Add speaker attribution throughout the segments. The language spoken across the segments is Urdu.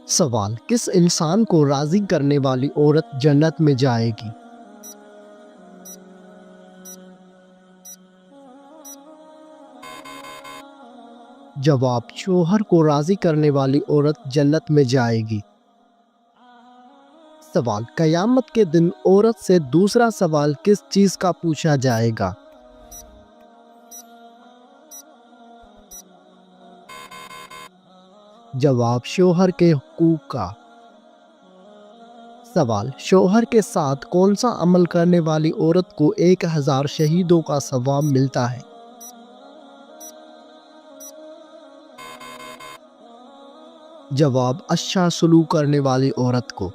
Speaker 1: سوال: کس انسان کو راضی کرنے والی عورت جنت میں جائے گی؟ جواب: شوہر کو راضی کرنے والی عورت جنت میں جائے گی۔ سوال: قیامت کے دن عورت سے دوسرا سوال کس چیز کا پوچھا جائے گا؟ جواب: شوہر کے حقوق کا۔ سوال: شوہر کے ساتھ کون سا عمل کرنے والی عورت کو 1000 شہیدوں کا ثواب ملتا ہے؟ جواب: اچھا سلوک کرنے والی عورت کو۔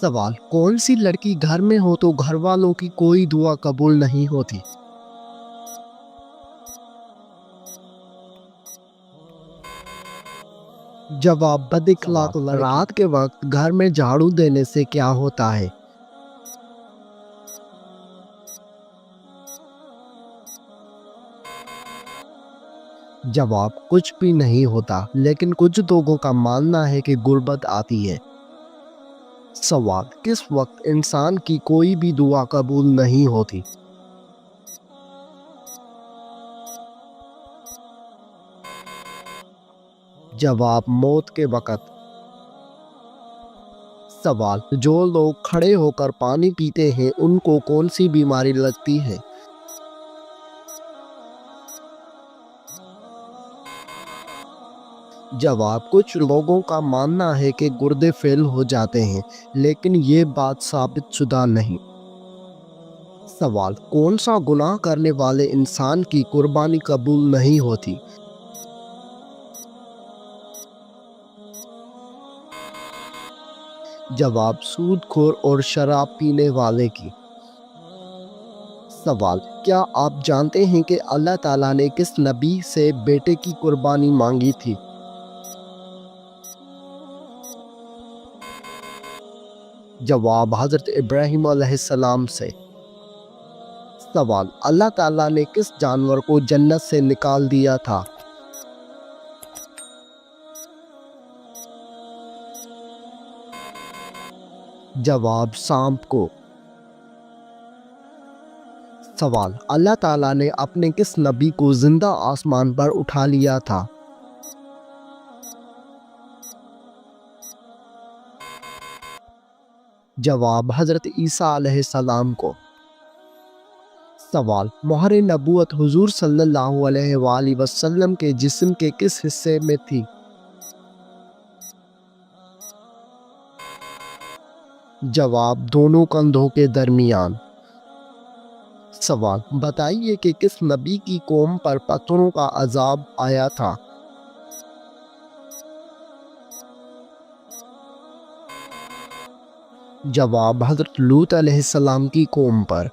Speaker 1: سوال: کون سی لڑکی گھر میں ہو تو گھر والوں کی کوئی دعا قبول نہیں ہوتی؟ جواب: بد اخلاق لڑکی۔ رات کے وقت گھر میں جھاڑو دینے سے کیا ہوتا ہے؟ جواب: کچھ بھی نہیں ہوتا، لیکن کچھ لوگوں کا ماننا ہے کہ غربت آتی ہے۔ سوال: کس وقت انسان کی کوئی بھی دعا قبول نہیں ہوتی؟ جواب: موت کے وقت۔ سوال: جو لوگ کھڑے ہو کر پانی پیتے ہیں ان کو کون سی بیماری لگتی ہے؟ جواب: کچھ لوگوں کا ماننا ہے کہ گردے فیل ہو جاتے ہیں، لیکن یہ بات ثابت شدہ نہیں۔ سوال: کون سا گناہ کرنے والے انسان کی قربانی قبول نہیں ہوتی؟ جواب: سود خور اور شراب پینے والے کی۔ سوال: کیا آپ جانتے ہیں کہ اللہ تعالیٰ نے کس نبی سے بیٹے کی قربانی مانگی تھی؟ جواب: حضرت ابراہیم علیہ السلام سے۔ سوال: اللہ تعالیٰ نے کس جانور کو جنت سے نکال دیا تھا؟ جواب: سانپ کو۔ سوال: اللہ تعالیٰ نے اپنے کس نبی کو زندہ آسمان پر اٹھا لیا تھا؟ جواب: حضرت عیسیٰ علیہ السلام کو۔ سوال: مہر نبوت حضور صلی اللہ علیہ وآلہ وسلم کے جسم کے کس حصے میں تھی؟ جواب: دونوں کندھوں کے درمیان۔ سوال: بتائیے کہ کس نبی کی قوم پر پتھروں کا عذاب آیا تھا؟ جواب: حضرت لوط علیہ السلام کی قوم پر۔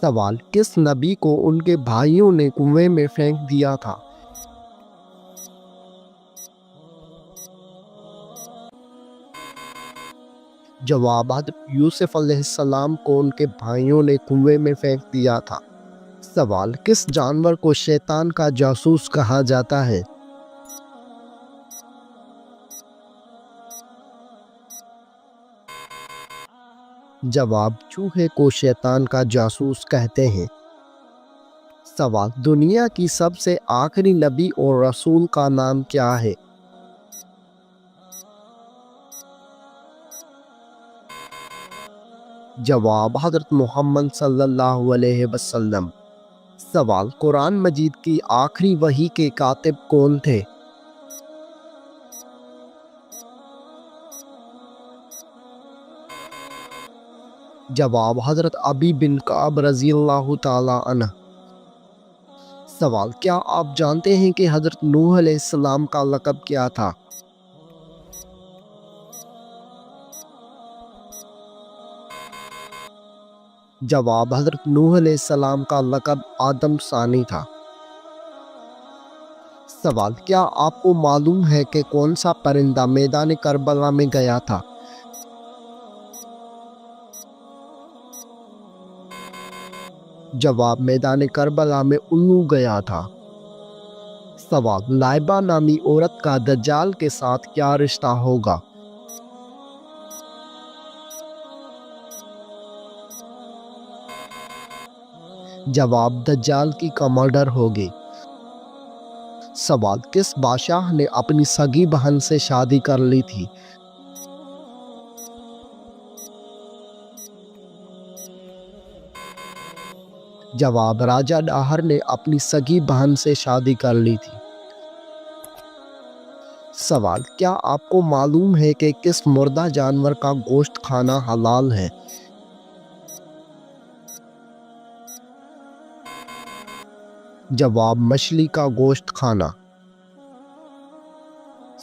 Speaker 1: سوال: کس نبی کو ان کے بھائیوں نے کنویں میں پھینک دیا تھا؟ جواب: حضرت یوسف علیہ السلام کو ان کے بھائیوں نے کنویں میں پھینک دیا تھا۔ سوال: کس جانور کو شیطان کا جاسوس کہا جاتا ہے؟ جواب: چوہے کو شیطان کا جاسوس کہتے ہیں۔ سوال: دنیا کی سب سے آخری نبی اور رسول کا نام کیا ہے؟ جواب: حضرت محمد صلی اللہ علیہ وسلم۔ سوال: قرآن مجید کی آخری وحی کے کاتب کون تھے؟ جواب: حضرت ابی بن کعب رضی اللہ تعالی عنہ۔ سوال: کیا آپ جانتے ہیں کہ حضرت نوح علیہ السلام کا لقب کیا تھا؟ جواب: حضرت نوح علیہ السلام کا لقب آدم ثانی تھا۔ سوال: کیا آپ کو معلوم ہے کہ کون سا پرندہ میدان کربلا میں گیا تھا؟ جواب: میدان کربلا میں الو گیا تھا۔ سوال، لائبہ نامی عورت کا دجال کے ساتھ کیا رشتہ ہوگا؟ جواب، دجال کی کمانڈر ہوگی۔ سوال، کس بادشاہ نے اپنی سگی بہن سے شادی کر لی تھی؟ جواب، راجہ ڈاہر نے اپنی سگی بہن سے شادی کر لی تھی۔ سوال، کیا آپ کو معلوم ہے کہ کس مردہ جانور کا گوشت کھانا حلال ہے؟ جواب، مچھلی کا گوشت کھانا۔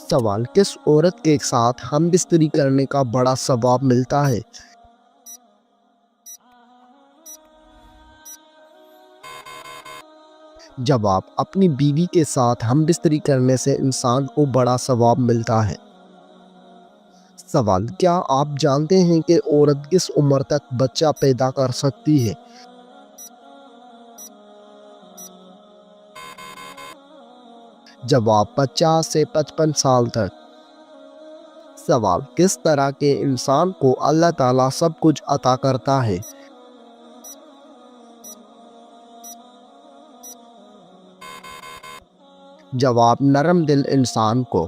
Speaker 1: سوال، کس عورت کے ساتھ ہم بستری کرنے کا بڑا ثواب ملتا ہے؟ جواب، اپنی بیوی کے ساتھ ہم بستری کرنے سے انسان کو بڑا ثواب ملتا ہے۔ سوال، کیا آپ جانتے ہیں کہ عورت کس عمر تک بچہ پیدا کر سکتی ہے؟ جواب، 50 سے 55 سال تک۔ سوال، کس طرح کے انسان کو اللہ تعالیٰ سب کچھ عطا کرتا ہے؟ جواب، نرم دل انسان کو۔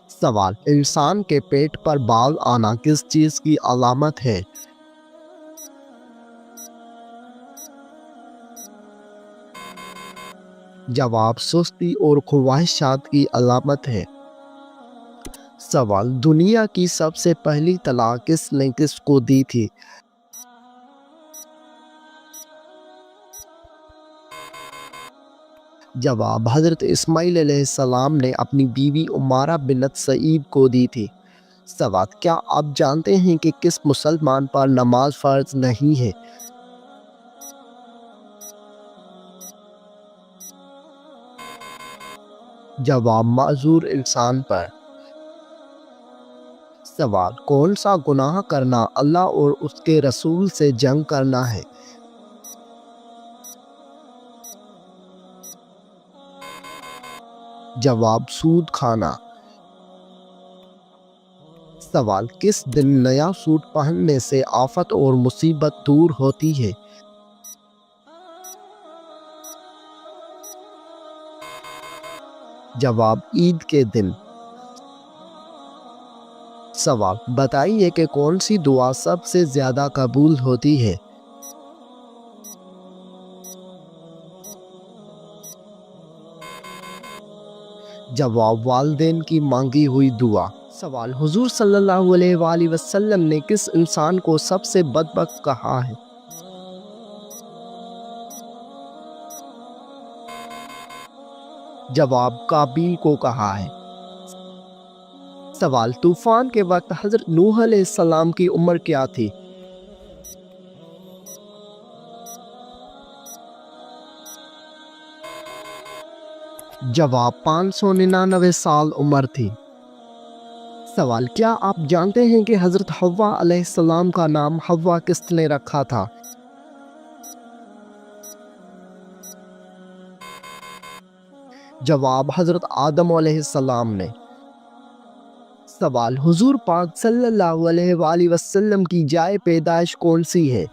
Speaker 1: سوال، انسان کے پیٹ پر بال آنا کس چیز کی علامت ہے؟ جواب، سستی اور خواہشات کی علامت ہے۔ سوال، دنیا کی سب سے پہلی طلاق کس نے کس کو دی تھی؟ جواب، حضرت اسماعیل علیہ السلام نے اپنی بیوی عمارہ بنت سعید کو دی تھی۔ سوال، کیا آپ جانتے ہیں کہ کس مسلمان پر نماز فرض نہیں ہے؟ جواب، معذور انسان پر۔ سوال، کون سا گناہ کرنا اللہ اور اس کے رسول سے جنگ کرنا ہے؟ جواب، سود کھانا۔ سوال، کس دن نیا سوٹ پہننے سے آفت اور مصیبت دور ہوتی ہے؟ جواب، عید کے دن۔ سوال، بتائیے کہ کون سی دعا سب سے زیادہ قبول ہوتی ہے؟ جواب، والدین کی مانگی ہوئی دعا۔ سوال، حضور صلی اللہ علیہ وآلہ وسلم نے کس انسان کو سب سے بدبخت کہا ہے؟ جواب، قابیل کو کہا ہے۔ سوال، طوفان کے وقت حضرت نوح علیہ السلام کی عمر کیا تھی؟ جواب، 599 سال عمر تھی۔ سوال، کیا آپ جانتے ہیں کہ حضرت حوا علیہ السلام کا نام حوا کس نے رکھا تھا؟ جواب، حضرت آدم علیہ السلام نے۔ سوال، حضور پاک صلی اللہ علیہ وآلہ وسلم کی جائے پیدائش کون سی ہے؟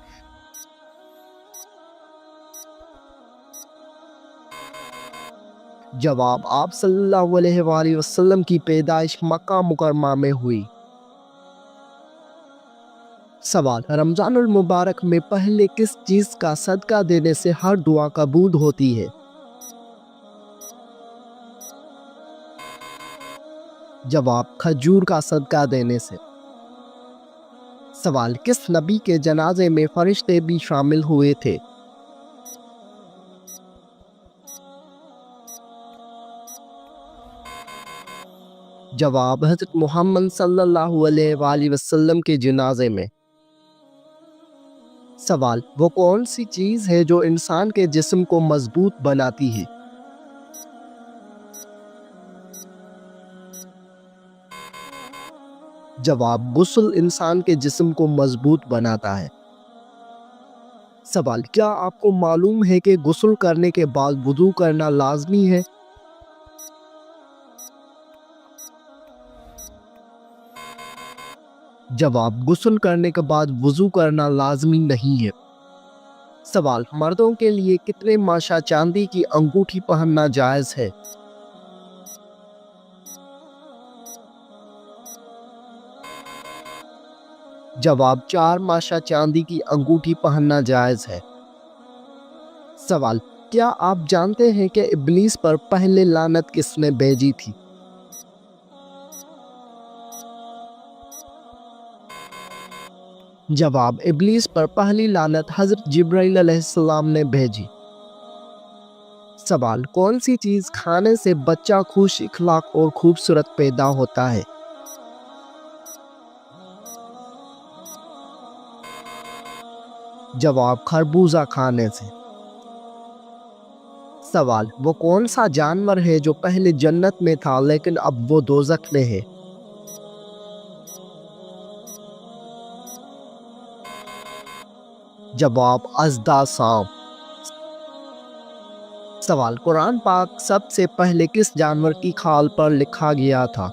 Speaker 1: جواب، آپ صلی اللہ علیہ وآلہ وسلم کی پیدائش مکہ مکرمہ میں ہوئی۔ سوال، رمضان المبارک میں پہلے کس چیز کا صدقہ دینے سے ہر دعا قبول ہوتی ہے؟ جواب، کھجور کا صدقہ دینے سے۔ سوال، کس نبی کے جنازے میں فرشتے بھی شامل ہوئے تھے؟ جواب، حضرت محمد صلی اللہ علیہ وآلہ وسلم کے جنازے میں۔ سوال، وہ کون سی چیز ہے جو انسان کے جسم کو مضبوط بناتی ہے؟ جواب، غسل انسان کے جسم کو مضبوط بناتا ہے۔ سوال، کیا آپ کو معلوم ہے کہ غسل کرنے کے بعد وضو کرنا لازمی ہے؟ جواب، غسل کرنے کے بعد وضو کرنا لازمی نہیں ہے۔ سوال، مردوں کے لیے کتنے ماشا چاندی کی انگوٹھی پہننا جائز ہے؟ جواب، 4 ماشا چاندی کی انگوٹھی پہننا جائز ہے۔ سوال، کیا آپ جانتے ہیں کہ ابلیس پر پہلے لعنت کس نے بھیجی تھی؟ جواب، ابلیس پر پہلی لعنت حضرت جبرائیل علیہ السلام نے بھیجی۔ سوال، کون سی چیز کھانے سے بچہ خوش اخلاق اور خوبصورت پیدا ہوتا ہے؟ جواب، خربوزہ کھانے سے۔ سوال، وہ کون سا جانور ہے جو پہلے جنت میں تھا لیکن اب وہ دوزخ میں ہے؟ جواب، اژدھا سانپ۔ سوال، قرآن پاک سب سے پہلے کس جانور کی کھال پر لکھا گیا تھا؟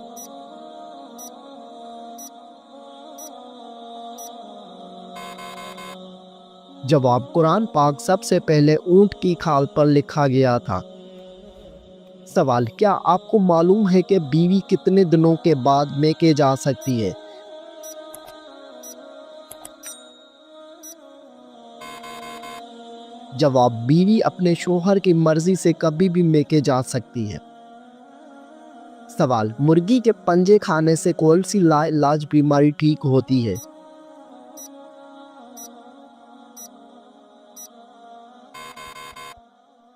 Speaker 1: جواب، قرآن پاک سب سے پہلے اونٹ کی کھال پر لکھا گیا تھا۔ سوال، کیا آپ کو معلوم ہے کہ بیوی کتنے دنوں کے بعد میکے جا سکتی ہے؟ جواب، بیوی اپنے شوہر کی مرضی سے کبھی بھی میکے جا سکتی ہے۔ سوال، مرغی کے پنجے کھانے سے کون سی لا علاج بیماری ٹھیک ہوتی ہے؟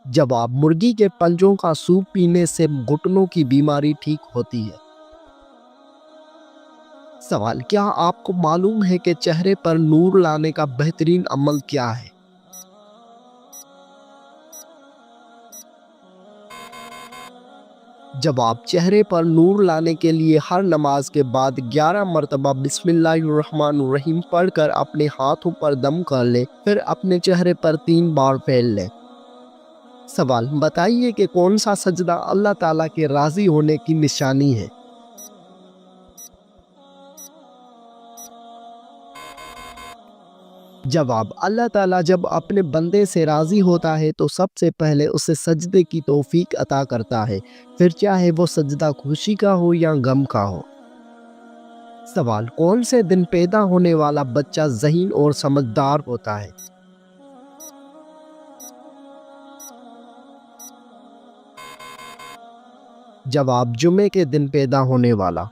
Speaker 1: جواب، مرغی کے پنجوں کا سوپ پینے سے گھٹنوں کی بیماری ٹھیک ہوتی ہے۔ سوال، کیا آپ کو معلوم ہے کہ چہرے پر نور لانے کا بہترین عمل کیا ہے؟ جواب، چہرے پر نور لانے کے لیے ہر نماز کے بعد 11 مرتبہ بسم اللہ الرحمن الرحیم پڑھ کر اپنے ہاتھوں پر دم کر لے، پھر اپنے چہرے پر 3 بار پھیل لے۔ سوال، بتائیے کہ کون سا سجدہ اللہ تعالیٰ کے راضی ہونے کی نشانی ہے؟ جواب، اللہ تعالیٰ جب اپنے بندے سے راضی ہوتا ہے تو سب سے پہلے اسے سجدے کی توفیق عطا کرتا ہے، پھر چاہے وہ سجدہ خوشی کا ہو یا غم کا ہو۔ سوال، کون سے دن پیدا ہونے والا بچہ ذہین اور سمجھدار ہوتا ہے؟ جواب، جمعے کے دن پیدا ہونے والا۔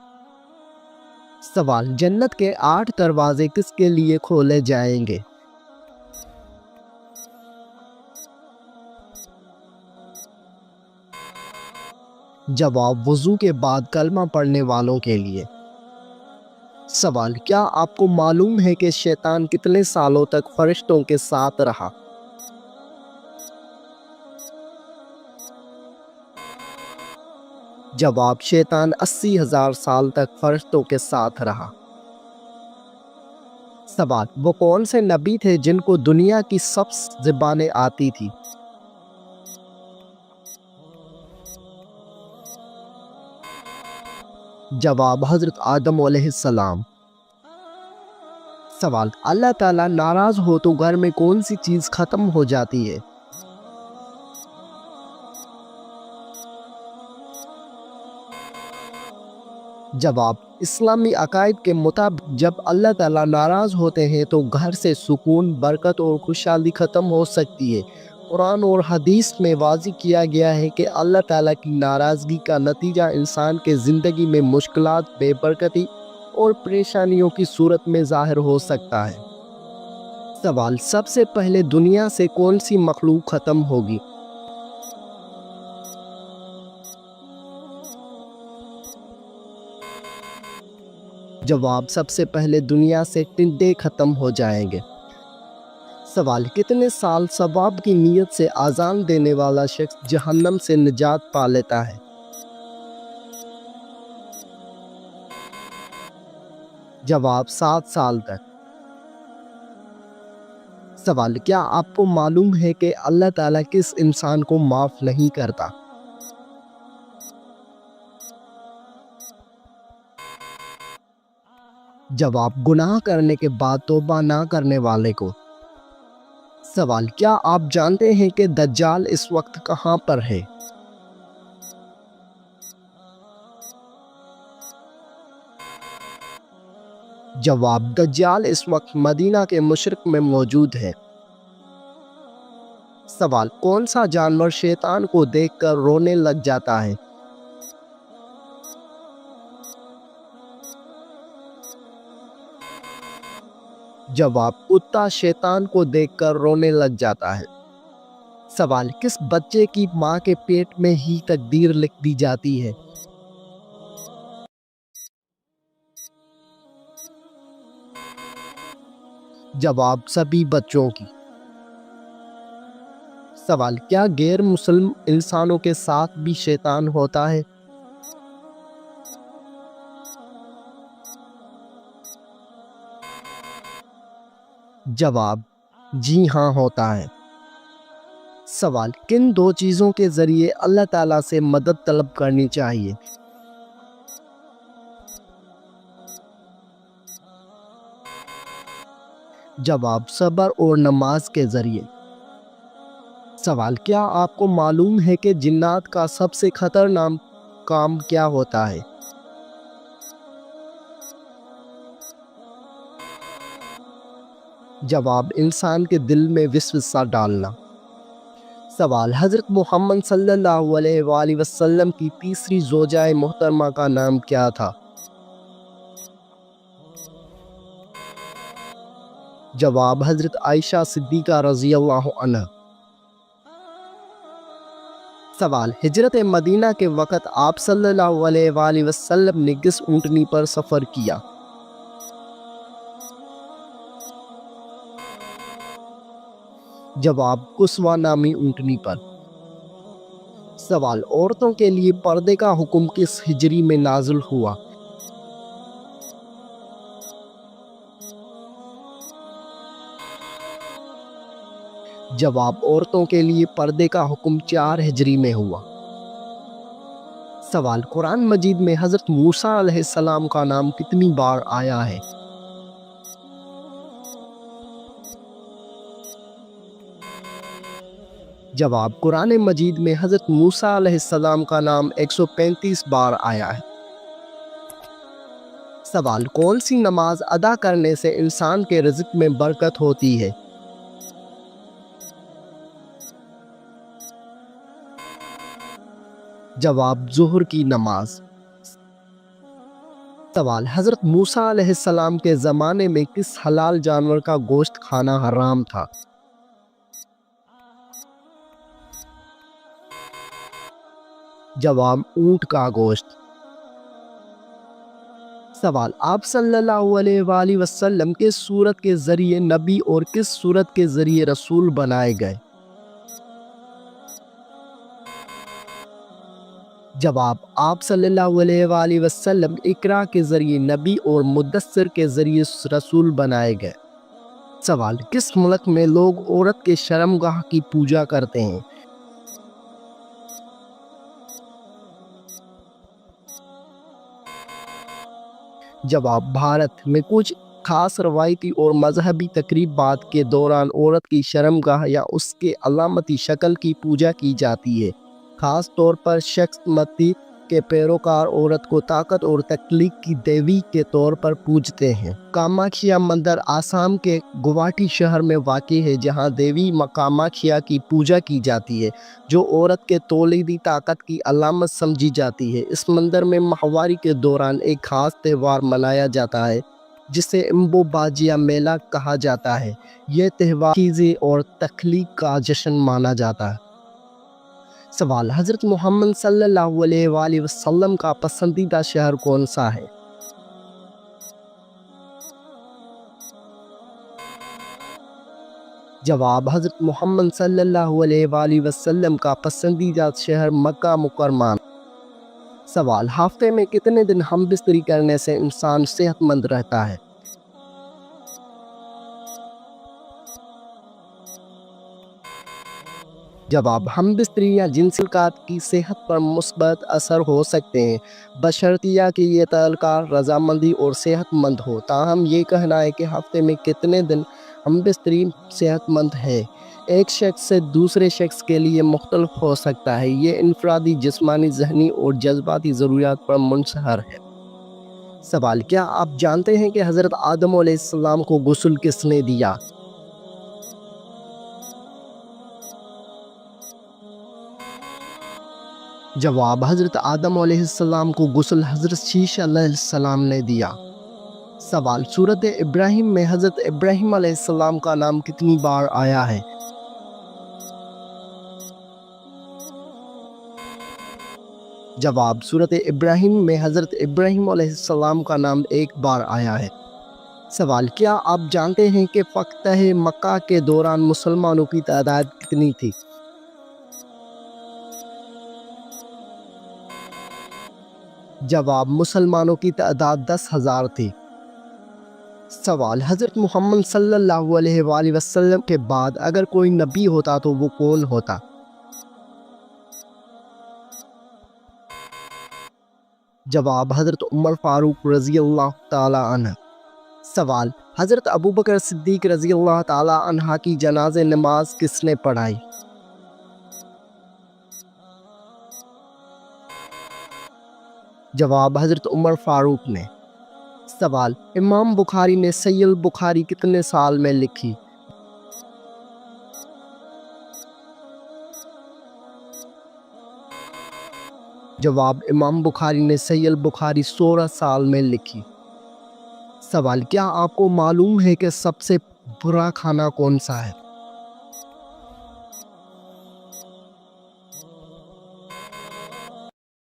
Speaker 1: سوال، جنت کے 8 دروازے کس کے لیے کھولے جائیں گے؟ جواب، وضو کے بعد کلمہ پڑھنے والوں کے لیے۔ سوال، کیا آپ کو معلوم ہے کہ شیطان کتنے سالوں تک فرشتوں کے ساتھ رہا؟ جواب، شیطان 80,000 سال تک فرشتوں کے ساتھ رہا۔ سوال، وہ کون سے نبی تھے جن کو دنیا کی سب زبانیں آتی تھی؟ جواب، حضرت آدم علیہ السلام۔ سوال، اللہ تعالیٰ ناراض ہو تو گھر میں کون سی چیز ختم ہو جاتی ہے؟ جواب، اسلامی عقائد کے مطابق جب اللہ تعالیٰ ناراض ہوتے ہیں تو گھر سے سکون، برکت اور خوشحالی ختم ہو سکتی ہے۔ قرآن اور حدیث میں واضح کیا گیا ہے کہ اللہ تعالیٰ کی ناراضگی کا نتیجہ انسان کے زندگی میں مشکلات، بے برکتی اور پریشانیوں کی صورت میں ظاہر ہو سکتا ہے۔ سوال، سب سے پہلے دنیا سے کون سی مخلوق ختم ہوگی؟ جواب، سب سے پہلے دنیا سے ٹڈے ختم ہو جائیں گے۔ سوال، کتنے سال ثواب کی نیت سے اذان دینے والا شخص جہنم سے نجات پا لیتا ہے؟ جواب، 7 سال تک۔ سوال، کیا آپ کو معلوم ہے کہ اللہ تعالیٰ کس انسان کو معاف نہیں کرتا؟ جواب، گناہ کرنے کے بعد توبہ نہ کرنے والے کو۔ سوال، کیا آپ جانتے ہیں کہ دجال اس وقت کہاں پر ہے؟ جواب، دجال اس وقت مدینہ کے مشرق میں موجود ہے۔ سوال، کون سا جانور شیطان کو دیکھ کر رونے لگ جاتا ہے؟ جواب، کتا شیطان کو دیکھ کر رونے لگ جاتا ہے۔ سوال، کس بچے کی ماں کے پیٹ میں ہی تقدیر لکھ دی جاتی ہے؟ جواب، سبھی بچوں کی۔ سوال، کیا غیر مسلم انسانوں کے ساتھ بھی شیطان ہوتا ہے؟ جواب، جی ہاں ہوتا ہے۔ سوال، کن دو چیزوں کے ذریعے اللہ تعالیٰ سے مدد طلب کرنی چاہیے؟ جواب، صبر اور نماز کے ذریعے۔ سوال، کیا آپ کو معلوم ہے کہ جنات کا سب سے خطرناک کام کیا ہوتا ہے؟ جواب، انسان کے دل میں وسوسہ ڈالنا۔ سوال، حضرت محمد صلی اللہ علیہ وآلہ وسلم کی تیسری زوجہ محترمہ کا نام کیا تھا؟ جواب، حضرت عائشہ صدیقہ رضی اللہ عنہا۔ سوال، ہجرت مدینہ کے وقت آپ صلی اللہ علیہ وآلہ وسلم نے کس اونٹنی پر سفر کیا؟ جواب، قصوہ نامی اونٹنی پر۔ سوال، عورتوں کے لیے پردے کا حکم کس ہجری میں نازل ہوا؟ جواب، عورتوں کے لیے پردے کا حکم 4 ہجری میں ہوا۔ سوال، قرآن مجید میں حضرت موسیٰ علیہ السلام کا نام کتنی بار آیا ہے؟ جواب، قرآن مجید میں حضرت موسیٰ علیہ السلام کا نام 135 بار آیا ہے۔ سوال، کون سی نماز ادا کرنے سے انسان کے رزق میں برکت ہوتی ہے؟ جواب، ظہر کی نماز۔ سوال، حضرت موسیٰ علیہ السلام کے زمانے میں کس حلال جانور کا گوشت کھانا حرام تھا؟ جواب، اونٹ کا گوشت۔ سوال، آپ صلی اللہ علیہ وآلہ وسلم کس سورت کے ذریعے نبی اور کس سورت کے ذریعے رسول بنائے گئے؟ جواب، آپ صلی اللہ علیہ وآلہ وسلم اقرا کے ذریعے نبی اور مدثر کے ذریعے رسول بنائے گئے۔ سوال، کس ملک میں لوگ عورت کے شرمگاہ کی پوجا کرتے ہیں؟ جواب، بھارت میں کچھ خاص روایتی اور مذہبی تقریبات کے دوران عورت کی شرمگاہ یا اس کے علامتی شکل کی پوجا کی جاتی ہے۔ خاص طور پر شخص متی کے پیروکار عورت کو طاقت اور تخلیق کی دیوی کے طور پر پوجتے ہیں۔ کاماکھیا مندر آسام کے گوہاٹی شہر میں واقع ہے، جہاں دیوی کاماکھیا کی پوجا کی جاتی ہے، جو عورت کے تولیدی طاقت کی علامت سمجھی جاتی ہے۔ اس مندر میں ماہواری کے دوران ایک خاص تہوار منایا جاتا ہے جسے امبو باجیا میلہ کہا جاتا ہے۔ یہ تہوار چیزیں اور تخلیق کا جشن مانا جاتا ہے۔ سوال، حضرت محمد صلی اللہ علیہ وآلہ وسلم کا پسندیدہ شہر کون سا ہے؟ جواب، حضرت محمد صلی اللہ علیہ وآلہ وسلم کا پسندیدہ شہر مکہ مکرمہ۔ سوال، ہفتے میں کتنے دن ہم بستری کرنے سے انسان صحت مند رہتا ہے؟ جواب: ہم بستری یا جنسی تعلقات کی صحت پر مثبت اثر ہو سکتے ہیں، بشرطیہ کہ یہ تعلقات رضامندی اور صحت مند ہو۔ تاہم یہ کہنا ہے کہ ہفتے میں کتنے دن ہم بستری صحت مند ہے، ایک شخص سے دوسرے شخص کے لیے مختلف ہو سکتا ہے۔ یہ انفرادی جسمانی، ذہنی اور جذباتی ضروریات پر منحصر ہے۔ سوال: کیا آپ جانتے ہیں کہ حضرت آدم علیہ السلام کو غسل کس نے دیا؟ جواب: حضرت آدم علیہ السلام کو غسل حضرت شیش علیہ السلام نے دیا۔ سوال: سورۃ ابراہیم میں حضرت ابراہیم علیہ السلام کا نام کتنی بار آیا ہے؟ جواب: سورۃ ابراہیم میں حضرت ابراہیم علیہ السلام کا نام ایک بار آیا ہے۔ سوال: کیا آپ جانتے ہیں کہ فتح مکہ کے دوران مسلمانوں کی تعداد کتنی تھی؟ جواب: مسلمانوں کی تعداد 10,000 تھی۔ سوال: حضرت محمد صلی اللہ علیہ وآلہ وسلم کے بعد اگر کوئی نبی ہوتا تو وہ کون ہوتا؟ جواب: حضرت عمر فاروق رضی اللہ تعالیٰ عنہ۔ سوال: حضرت ابوبکر صدیق رضی اللہ تعالیٰ عنہ کی جنازہ نماز کس نے پڑھائی؟ جواب: حضرت عمر فاروق نے۔ سوال: امام بخاری نے صحیح البخاری کتنے سال میں لکھی؟ جواب: امام بخاری نے صحیح البخاری 16 سال میں لکھی۔ سوال: کیا آپ کو معلوم ہے کہ سب سے برا کھانا کون سا ہے؟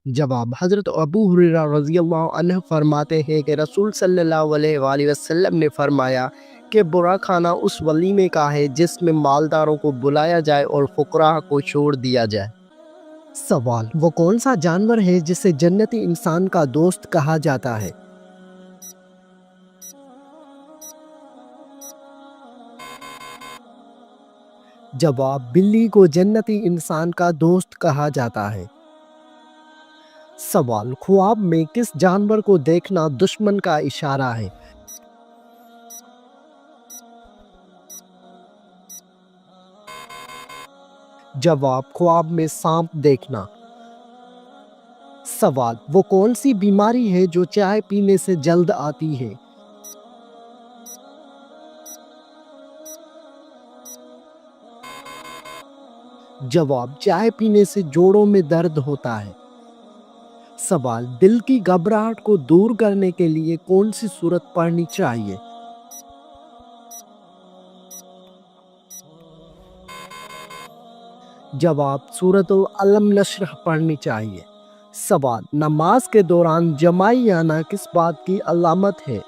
Speaker 1: جواب: حضرت ابو ہریرہ رضی اللہ عنہ فرماتے ہیں کہ رسول صلی اللہ علیہ وآلہ وسلم نے فرمایا کہ برا کھانا اس ولیمے کا ہے جس میں مالداروں کو بلایا جائے اور فقراء کو چھوڑ دیا جائے۔ سوال: وہ کون سا جانور ہے جسے جنتی انسان کا دوست کہا جاتا ہے؟ جواب: بلی کو جنتی انسان کا دوست کہا جاتا ہے۔ سوال: خواب میں کس جانور کو دیکھنا دشمن کا اشارہ ہے؟ جواب: خواب میں سانپ دیکھنا۔ سوال: وہ کون سی بیماری ہے جو چائے پینے سے جلد آتی ہے؟ جواب: چائے پینے سے جوڑوں میں درد ہوتا ہے۔ سوال: دل کی گھبراہٹ کو دور کرنے کے لیے کون سی سورت پڑھنی چاہیے؟ جواب: سورۃ الم نشرح پڑھنی چاہیے۔ سوال: نماز کے دوران جمائی آنا کس بات کی علامت ہے؟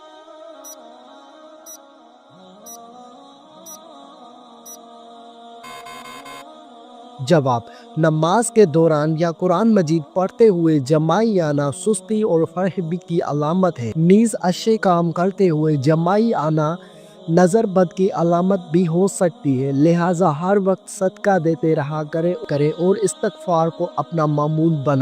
Speaker 1: جواب: نماز کے دوران یا قرآن مجید پڑھتے ہوئے جمائی آنا سستی اور فرحبی کی علامت ہے، نیز اچھے کام کرتے ہوئے جمائی آنا نظر بد کی علامت بھی ہو سکتی ہے، لہٰذا ہر وقت صدقہ دیتے رہا کرے اور استغفار کو اپنا معمول بنا